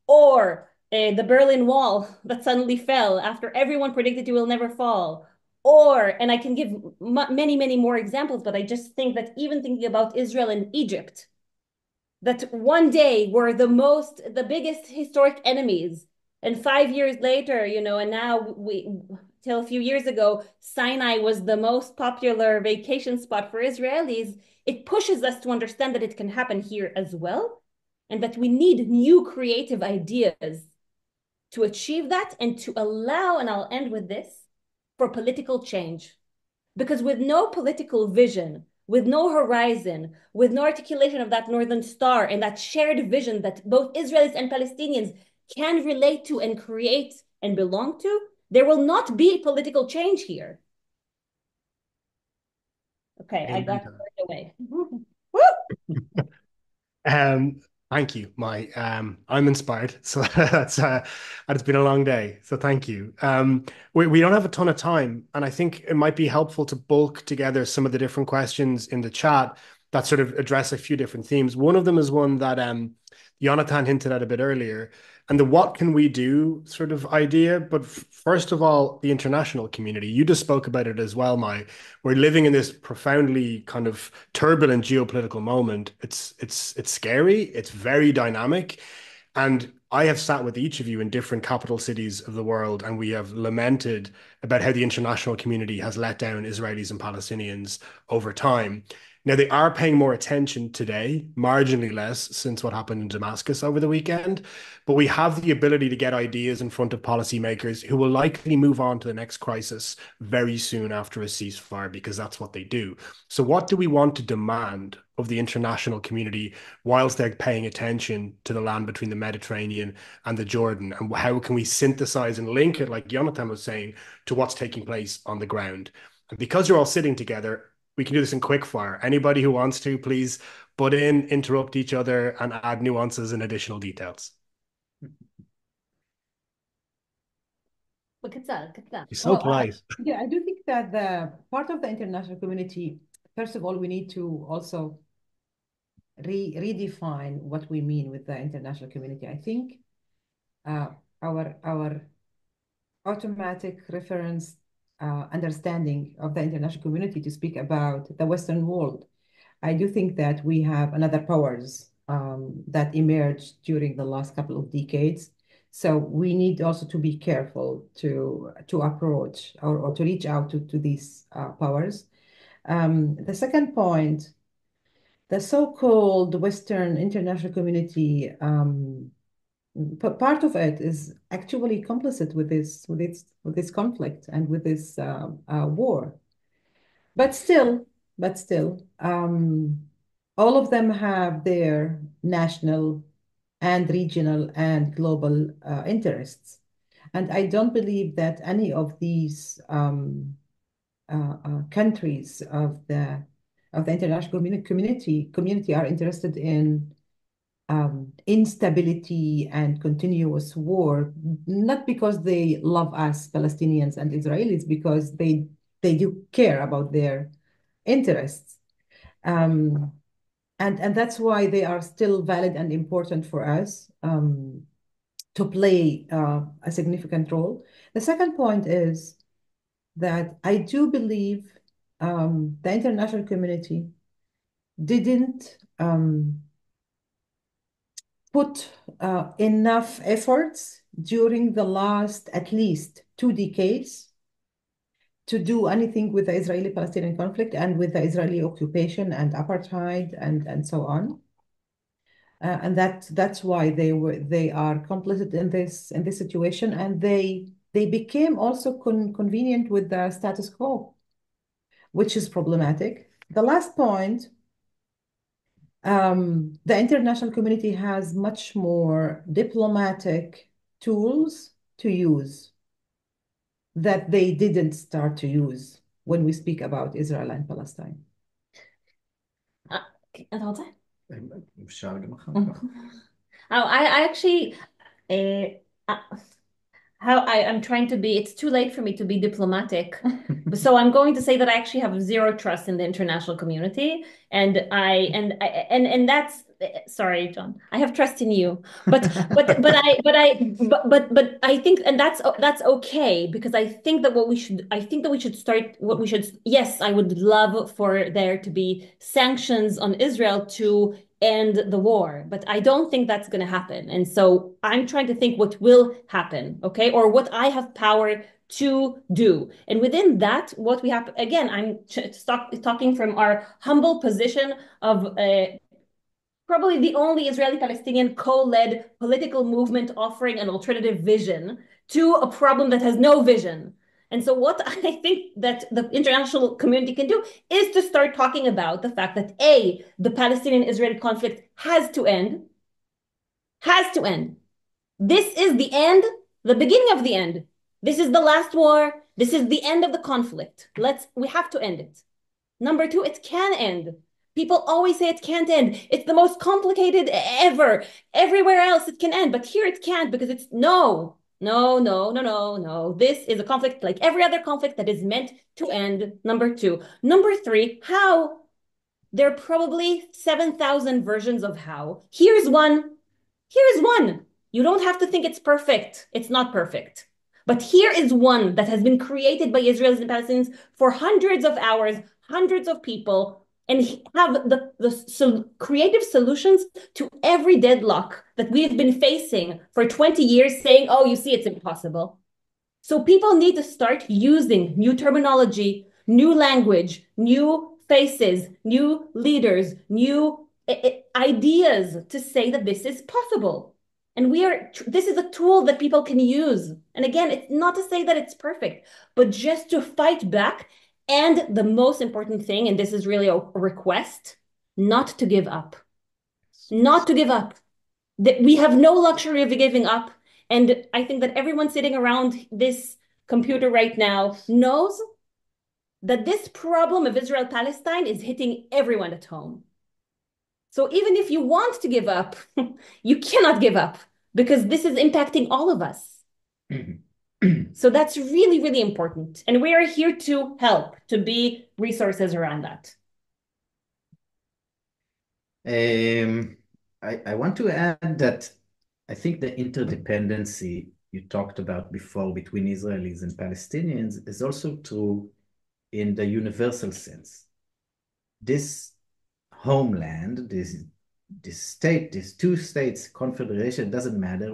or the Berlin Wall that suddenly fell after everyone predicted it will never fall, and I can give many, many more examples, but I just think that even thinking about Israel and Egypt, that one day were the biggest historic enemies. And 5 years later, and now till a few years ago, Sinai was the most popular vacation spot for Israelis. It pushes us to understand that it can happen here as well, and that we need new creative ideas to achieve that and to allow, and I'll end with this, for political change. Because with no political vision, with no horizon, with no articulation of that Northern Star and that shared vision that both Israelis and Palestinians can relate to and create and belong to, there will not be political change here. Okay, I got carried away. Thank you, I'm inspired. So it's been a long day. So thank you. We don't have a ton of time, and I think it might be helpful to bulk together some of the different questions in the chat that sort of address a few different themes. One of them is one that Jonathan hinted at a bit earlier, and the what can we do sort of idea. But first of all, the international community. You just spoke about it as well, Mai. We're living in this profoundly kind of turbulent geopolitical moment. It's scary. It's very dynamic. And I have sat with each of you in different capital cities of the world, and we have lamented about how the international community has let down Israelis and Palestinians over time. Now, they are paying more attention today, marginally less since what happened in Damascus over the weekend, but we have the ability to get ideas in front of policymakers who will likely move on to the next crisis very soon after a ceasefire, because that's what they do. So what do we want to demand of the international community whilst they're paying attention to the land between the Mediterranean and the Jordan? And how can we synthesize and link it, like Jonathan was saying, to what's taking place on the ground? And because you're all sitting together, we can do this in quick fire. Anybody who wants to, please butt in, interrupt each other, and add nuances and additional details. You're so polite. Yeah, I do think that the part of the international community, first of all, we need to also redefine what we mean with the international community. I think our automatic reference understanding of the international community to speak about the Western world. I do think that we have another powers that emerged during the last couple of decades. So we need also to be careful to approach or to reach out to these powers. The second point, the so-called Western international community part of it is actually complicit with this conflict and with this war. But still, all of them have their national and regional and global interests. And I don't believe that any of these countries of the international community are interested in instability and continuous war, not because they love us Palestinians and Israelis, because they do care about their interests. And that's why they are still valid and important for us to play a significant role. The second point is that I do believe the international community didn't put enough efforts during the last at least 2 decades to do anything with the Israeli-Palestinian conflict and with the Israeli occupation and apartheid and so on. And that's why they are complicit in this situation, and they became also convenient with the status quo, which is problematic. The last point, the international community has much more diplomatic tools to use that they didn't start to use when we speak about Israel and Palestine. אתה רוצה? אפשר גם אחר כך. I actually, I'm trying to be, it's too late for me to be diplomatic. So I'm going to say that I actually have zero trust in the international community. And that's, sorry, John, I have trust in you. But I think, and that's okay, because I think that yes, I would love for there to be sanctions on Israel to end the war, but I don't think that's going to happen. And so I'm trying to think what will happen, okay, or what I have power to do. And within that, what we have, again, I'm talking from our humble position of probably the only Israeli-Palestinian co-led political movement offering an alternative vision to a problem that has no vision. And so what I think that the international community can do is to start talking about the fact that A, the Palestinian-Israeli conflict has to end. Has to end. This is the end, the beginning of the end. This is the last war. This is the end of the conflict. We have to end it. Number two, it can end. People always say it can't end. It's the most complicated ever. Everywhere else it can end, but here it can't because it's no. This is a conflict like every other conflict that is meant to end. Number two. Number three, how? There are probably 7,000 versions of how. Here's one. Here's one. You don't have to think it's perfect. It's not perfect. But here is one that has been created by Israelis and Palestinians for hundreds of hours, hundreds of people, and have the creative solutions to every deadlock that we've been facing for 20 years, saying, oh, you see, it's impossible. So people need to start using new terminology, new language, new faces, new leaders, new ideas to say that this is possible. And this is a tool that people can use. And again, it's not to say that it's perfect, but just to fight back. And the most important thing, and this is really a request, not to give up. Not to give up. We have no luxury of giving up. And I think that everyone sitting around this computer right now knows that this problem of Israel-Palestine is hitting everyone at home. So even if you want to give up, you cannot give up because this is impacting all of us. So that's really, really important. And we are here to help, to be resources around that. I want to add that I think the interdependency you talked about before between Israelis and Palestinians is also true in the universal sense. This homeland, this state, this two states confederation, doesn't matter.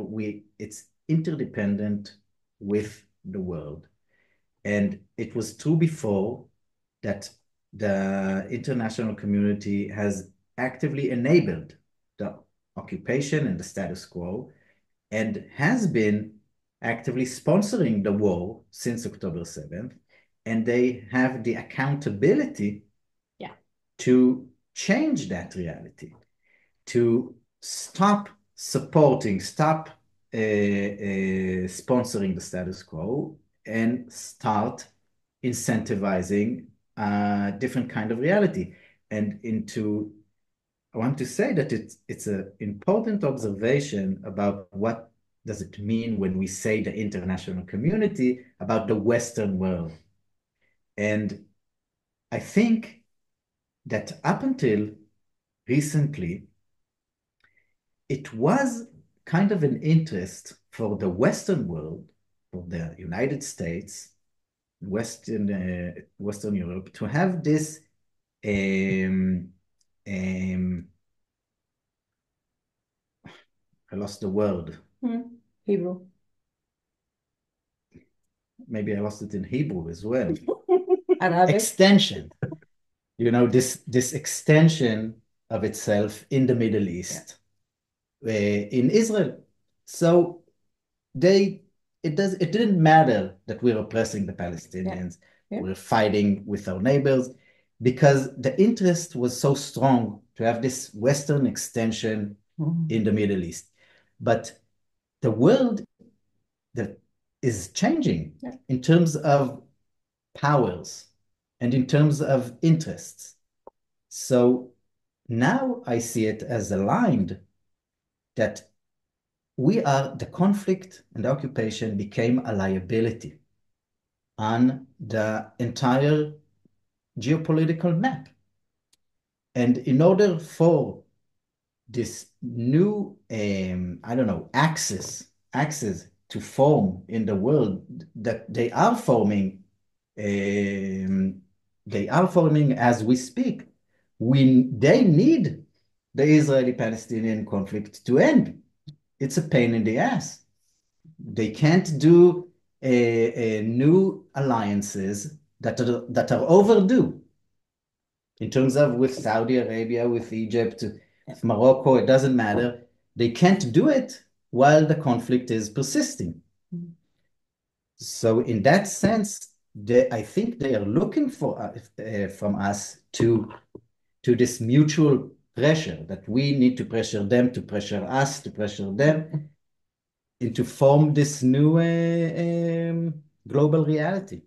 It's interdependent with the world. And it was true before that the international community has actively enabled the occupation and the status quo. and has been actively sponsoring the war since October 7th, and they have the accountability to change that reality, to stop supporting, stop sponsoring the status quo, and start incentivizing a different kind of reality. And I want to say that it's an important observation about what does it mean when we say the international community about the Western world. And I think that up until recently, it was kind of an interest for the Western world, for the United States, Western Europe, to have this I lost the word. Hebrew. Maybe I lost it in Hebrew as well. Arabic. Extension. This extension of itself in the Middle East, in Israel. So it didn't matter that we're oppressing the Palestinians, we're fighting with our neighbors, because the interest was so strong to have this Western extension in the Middle East. But the world that is changing in terms of powers and in terms of interests. So now I see it as aligned that the conflict and the occupation became a liability on the entire geopolitical map. And in order for this new, axis to form in the world, that they are forming as we speak, they need the Israeli-Palestinian conflict to end. It's a pain in the ass. They can't do new alliances that are overdue in terms of with Saudi Arabia, with Egypt, with Morocco. It doesn't matter. They can't do it while the conflict is persisting. So in that sense, I think they are looking for from us to this mutual pressure, that we need to pressure them, to pressure us, to pressure them, and to form this new global reality.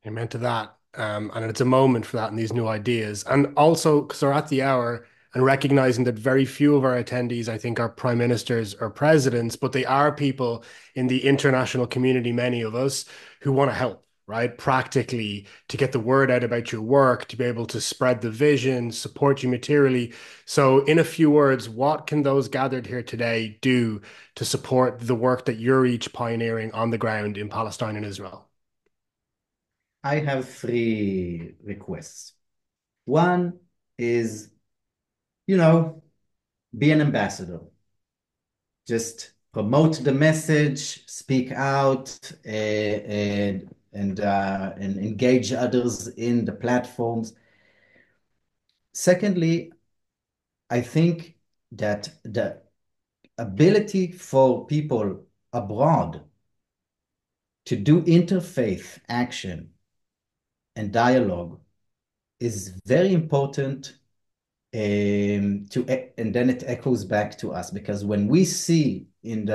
Amen to that. And it's a moment for that and these new ideas. And also, because we're at the hour and recognizing that very few of our attendees, I think, are prime ministers or presidents, but they are people in the international community, many of us, who want to help, right? Practically to get the word out about your work, to be able to spread the vision, support you materially. So in a few words, what can those gathered here today do to support the work that you're each pioneering on the ground in Palestine and Israel? I have 3 requests. One is, be an ambassador. Just promote the message, speak out, and engage others in the platforms. Secondly, I think that the ability for people abroad to do interfaith action and dialogue is very important, and then it echoes back to us, because when we see in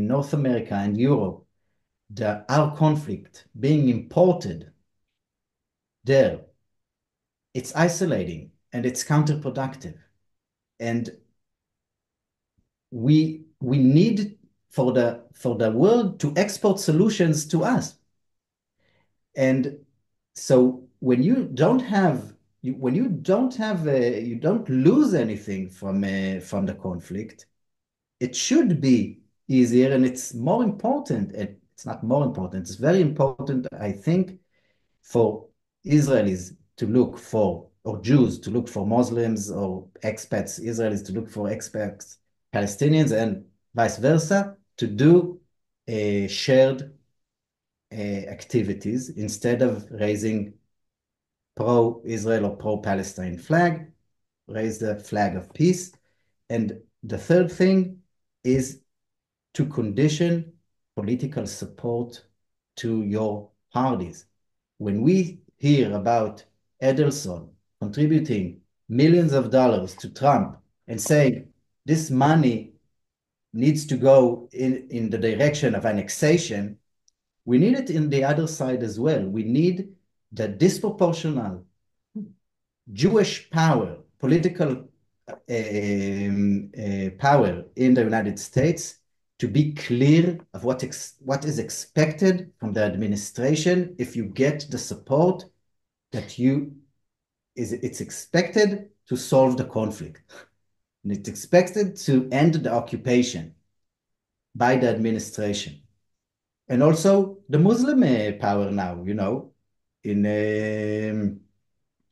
North America and Europe our conflict being imported there, it's isolating and it's counterproductive, and we need for the world to export solutions to us. And so when you don't lose anything from the conflict, it should be easier, and it's more important. It's not more important. It's very important, I think, for Israelis to look for, or Jews to look for Muslims, or expats, Israelis to look for expats, Palestinians, and vice versa, to do shared activities instead of raising pro-Israel or pro-Palestine flag, raise the flag of peace. And the third thing is to condition political support to your parties. When we hear about Edelson contributing millions of dollars to Trump and saying this money needs to go in the direction of annexation, we need it in the other side as well. We need the disproportional Jewish power, political power in the United States to be clear of what is expected from the administration if you get the support that it's expected to solve the conflict. And it's expected to end the occupation by the administration. And also the Muslim power now,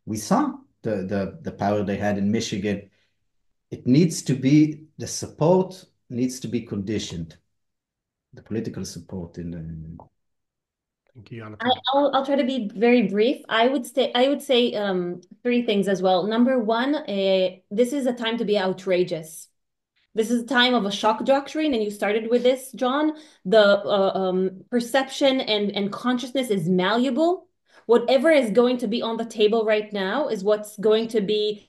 we saw the power they had in Michigan. The support needs to be conditioned, the political support in the. Thank you, Jonathan. I'll try to be very brief. I would say three things as well. Number one, this is a time to be outrageous. This is a time of a shock doctrine, and you started with this, John. The perception and consciousness is malleable. Whatever is going to be on the table right now is what's going to be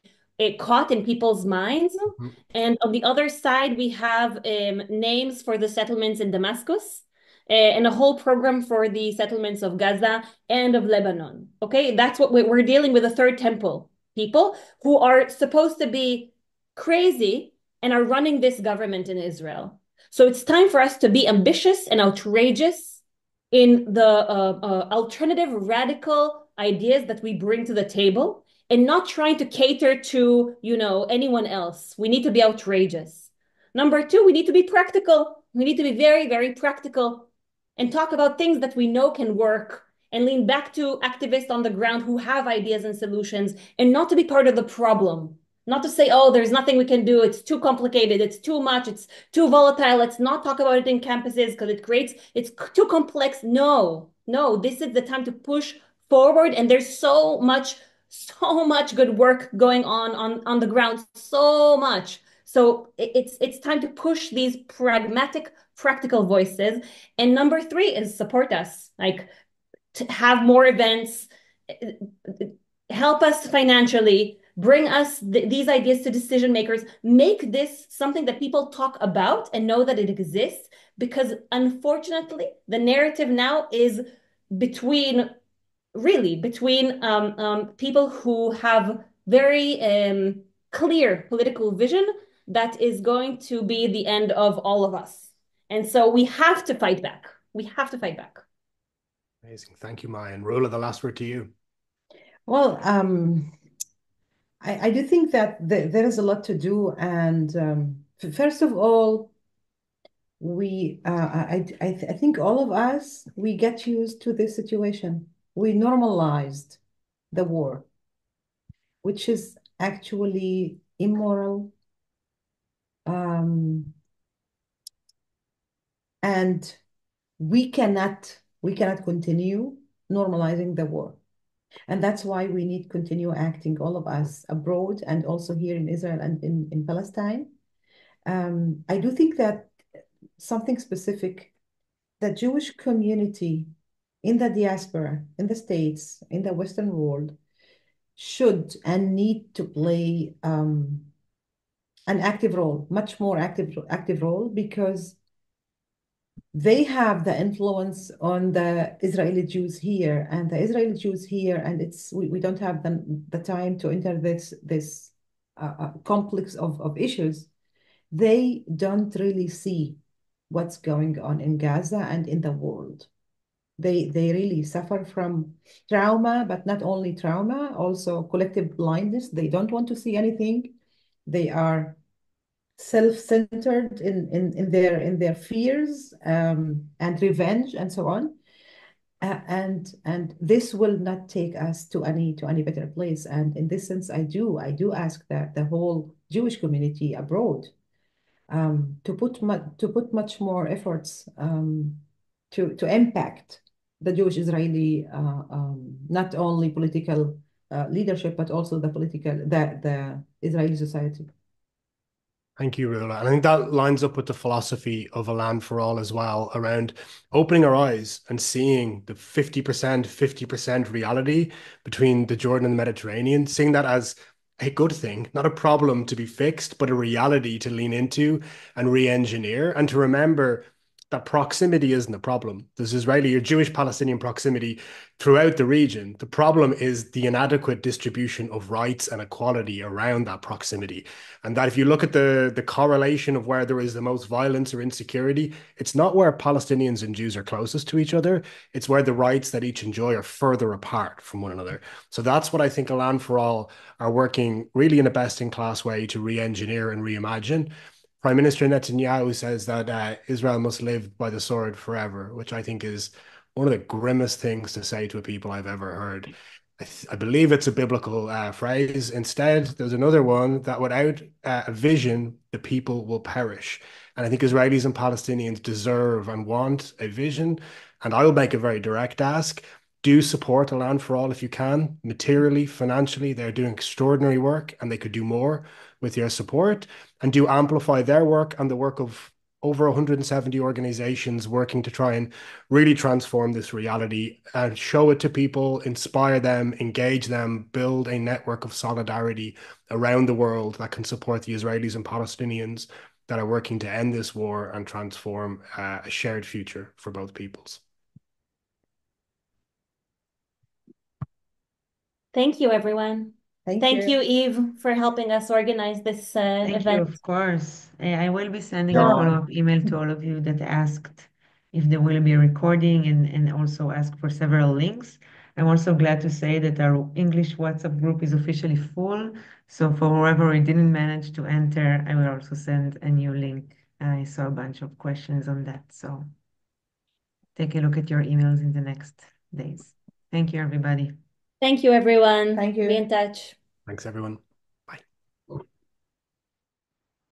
caught in people's minds. Mm-hmm. And on the other side, we have names for the settlements in Damascus and a whole program for the settlements of Gaza and of Lebanon. Okay, that's what we're dealing with, a third temple people who are supposed to be crazy and are running this government in Israel. So it's time for us to be ambitious and outrageous in the alternative radical ideas that we bring to the table and not trying to cater to, anyone else. We need to be outrageous. Number two, we need to be practical. We need to be very, very practical and talk about things that we know can work and lean back to activists on the ground who have ideas and solutions and not to be part of the problem. Not to say, oh, there's nothing we can do. It's too complicated. It's too much. It's too volatile. Let's not talk about it in campuses because it's too complex. No, this is the time to push forward. And there's so much good work going on the ground. So much. So it's time to push these pragmatic, practical voices. And number three is support us. Like, to have more events, help us financially, bring us these ideas to decision makers, make this something that people talk about and know that it exists. Because unfortunately, the narrative now is between people who have very clear political vision that is going to be the end of all of us. And so we have to fight back. We have to fight back. Amazing. Thank you, Maya. And Rola, the last word to you. Well, I do think that there is a lot to do. And first of all, I think all of us, we get used to this situation. We normalized the war, which is actually immoral. And we cannot continue normalizing the war. And that's why we need to continue acting, all of us abroad and also here in Israel and in Palestine. I do think that something specific, the Jewish community in the diaspora, in the States, in the Western world, should and need to play an active role, much more active role, because they have the influence on the Israeli Jews here, and the Israeli Jews here, and we don't have the time to enter this complex of issues. They don't really see what's going on in Gaza and in the world. They really suffer from trauma, but not only trauma, also collective blindness. They don't want to see anything. They are self-centered in their fears and revenge and so on. And this will not take us to any better place. And in this sense, I do ask that the whole Jewish community abroad to put much more efforts to impact the Jewish Israeli not only political leadership but also the Israeli society. Thank you, Rula. And I think that lines up with the philosophy of a land for all as well, around opening our eyes and seeing the 50% reality between the Jordan and the Mediterranean, seeing that as a good thing, not a problem to be fixed, but a reality to lean into and re-engineer, and to remember that proximity isn't the problem. There's Israeli or Jewish Palestinian proximity throughout the region. The problem is the inadequate distribution of rights and equality around that proximity. And that if you look at the correlation of where there is the most violence or insecurity, it's not where Palestinians and Jews are closest to each other. It's where the rights that each enjoy are further apart from one another. So that's what I think A Land for All are working really in a best in class way to re-engineer and reimagine. Prime Minister Netanyahu says that Israel must live by the sword forever, which I think is one of the grimmest things to say to a people I've ever heard. I believe it's a biblical phrase. Instead, there's another one that without a vision, the people will perish. And I think Israelis and Palestinians deserve and want a vision. And I will make a very direct ask. Do support A Land for All if you can, materially, financially. They're doing extraordinary work and they could do more with your support, and do amplify their work and the work of over 170 organizations working to try and really transform this reality and show it to people, inspire them, engage them, build a network of solidarity around the world that can support the Israelis and Palestinians that are working to end this war and transform a shared future for both peoples. Thank you, everyone. Thank you, Eve, for helping us organize this Thank you, event. of course. I will be sending a Yeah. follow-up email to all of you that asked if there will be a recording and also ask for several links. I'm also glad to say that our English WhatsApp group is officially full. So for whoever we didn't manage to enter, I will also send a new link. I saw a bunch of questions on that. So take a look at your emails in the next days. Thank you, everybody. Thank you, everyone. Thank you. Be in touch. Thanks, everyone.